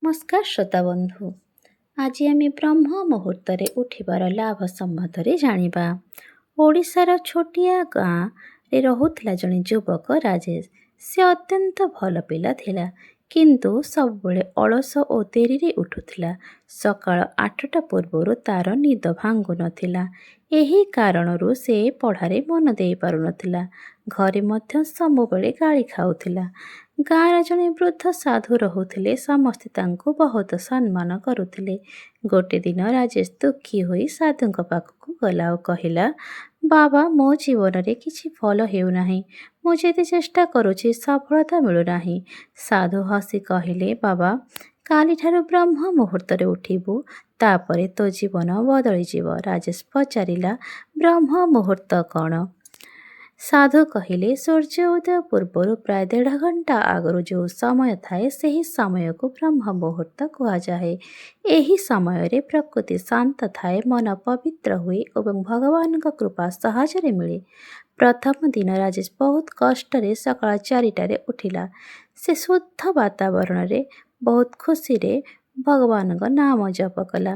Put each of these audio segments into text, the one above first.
ନମସ୍କାର ଶ୍ରୋତା ବନ୍ଧୁ। ଆଜି ଆମେ ବ୍ରହ୍ମ ମୁହୂର୍ତ୍ତରେ ଉଠିବାର ଲାଭ ସମ୍ବନ୍ଧରେ ଜାଣିବା। ଓଡ଼ିଶାର ଛୋଟିଆ ଗାଁରେ ରହୁଥିଲା ଜଣେ ଯୁବକ ରାଜେଶ। ସେ ଅତ୍ୟନ୍ତ ଭଲ ପିଲା ଥିଲା, କିନ୍ତୁ ସବୁବେଳେ ଅଳସ ଓ ଡେରିରେ ଉଠୁଥିଲା। ସକାଳ 8ଟା ପୂର୍ବରୁ ତା'ର ନିଦ ଭାଙ୍ଗୁନଥିଲା। ଏହି କାରଣରୁ ସେ ପଢ଼ାରେ ମନ ଦେଇପାରୁନଥିଲା। ଘରେ ମଧ୍ୟ ସବୁବେଳେ ଗାଳି ଖାଉଥିଲା। ଗାଁର ଜଣେ ବୃଦ୍ଧ ସାଧୁ ରହୁଥିଲେ। ସମସ୍ତେ ତାଙ୍କୁ ବହୁତ ସମ୍ମାନ କରୁଥିଲେ। ଗୋଟେ ଦିନ ରାଜେଶ ଦୁଃଖୀ ହୋଇ ସାଧୁଙ୍କ ପାଖକୁ ଗଲା ଓ କହିଲା, ବାବା, ମୋ ଜୀବନରେ କିଛି ଭଲ ହେଉନାହିଁ। ମୁଁ ଯେତେ ଚେଷ୍ଟା କରୁଛି ସଫଳତା ମିଳୁନାହିଁ। ସାଧୁ ହସି କହିଲେ, ବାବା, କାଲିଠାରୁ ବ୍ରହ୍ମ ମୁହୂର୍ତ୍ତରେ ଉଠିବୁ, ତାପରେ ତୋ ଜୀବନ ବଦଳିଯିବ। ରାଜେଶ ପଚାରିଲା, ବ୍ରହ୍ମ ମୁହୂର୍ତ୍ତ କ'ଣ? ସାଧୁ କହିଲେ, ସୂର୍ଯ୍ୟ ଉଦୟ ପୂର୍ବରୁ ପ୍ରାୟ 1.5 ଘଣ୍ଟା ଆଗରୁ ଯେଉଁ ସମୟ ଥାଏ, ସେହି ସମୟକୁ ବ୍ରହ୍ମ ମୁହୂର୍ତ୍ତ କୁହାଯାଏ। ଏହି ସମୟରେ ପ୍ରକୃତି ଶାନ୍ତ ଥାଏ, ମନ ପବିତ୍ର ହୁଏ ଏବଂ ଭଗବାନଙ୍କ କୃପା ସହଜରେ ମିଳେ। ପ୍ରଥମ ଦିନ ରାଜେଶ ବହୁତ କଷ୍ଟରେ ସକାଳ 4ଟାରେ ଉଠିଲା। ସେ ଶୁଦ୍ଧ ବାତାବରଣରେ ବହୁତ ଖୁସିରେ ଭଗବାନଙ୍କ ନାମ ଜପ କଲା।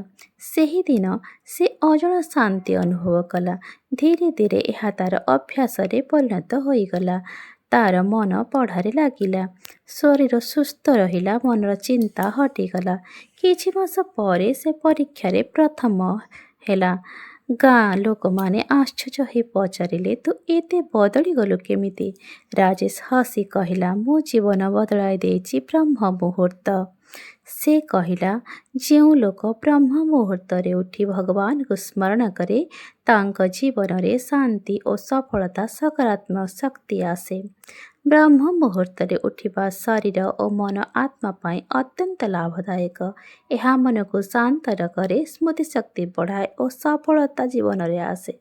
ସେହିଦିନ ସେ ଅଜଣା ଶାନ୍ତି ଅନୁଭବ କଲା। ଧୀରେ ଧୀରେ ଏହା ତା'ର ଅଭ୍ୟାସରେ ପରିଣତ ହୋଇଗଲା। ତା'ର ମନ ପଢ଼ାରେ ଲାଗିଲା। ଶରୀର ସୁସ୍ଥ ରହିଲା, ମନର ଚିନ୍ତା ହଟିଗଲା। କିଛି ମାସ ପରେ ସେ ପରୀକ୍ଷାରେ ପ୍ରଥମ ହେଲା। ଗାଁ ଲୋକମାନେ ଆଶ୍ଚର୍ଯ୍ୟ ହୋଇ ପଚାରିଲେ, ତୁ ଏତେ ବଦଳିଗଲୁ କେମିତି? ରାଜେଶ ହସି କହିଲା, ମୋ ଜୀବନ ବଦଳାଇ ଦେଇଛି ବ୍ରହ୍ମ ମୁହୂର୍ତ୍ତ। ସେ କହିଲା, ଯେଉଁ ଲୋକ ବ୍ରହ୍ମ ମୁହୂର୍ତ୍ତରେ ଉଠି ଭଗବାନଙ୍କୁ ସ୍ମରଣ କରେ, ତାଙ୍କ ଜୀବନରେ ଶାନ୍ତି ଓ ସଫଳତା ସକାରାତ୍ମକ ଶକ୍ତି ଆସେ। ବ୍ରହ୍ମ ମୁହୂର୍ତ୍ତରେ ଉଠିବା ଶରୀର ଓ ମନ ଆତ୍ମା ପାଇଁ ଅତ୍ୟନ୍ତ ଲାଭଦାୟକ। ଏହା ମନକୁ ଶାନ୍ତ କରେ, ସ୍ମୃତିଶକ୍ତି ବଢ଼ାଏ ଓ ସଫଳତା ଜୀବନରେ ଆସେ।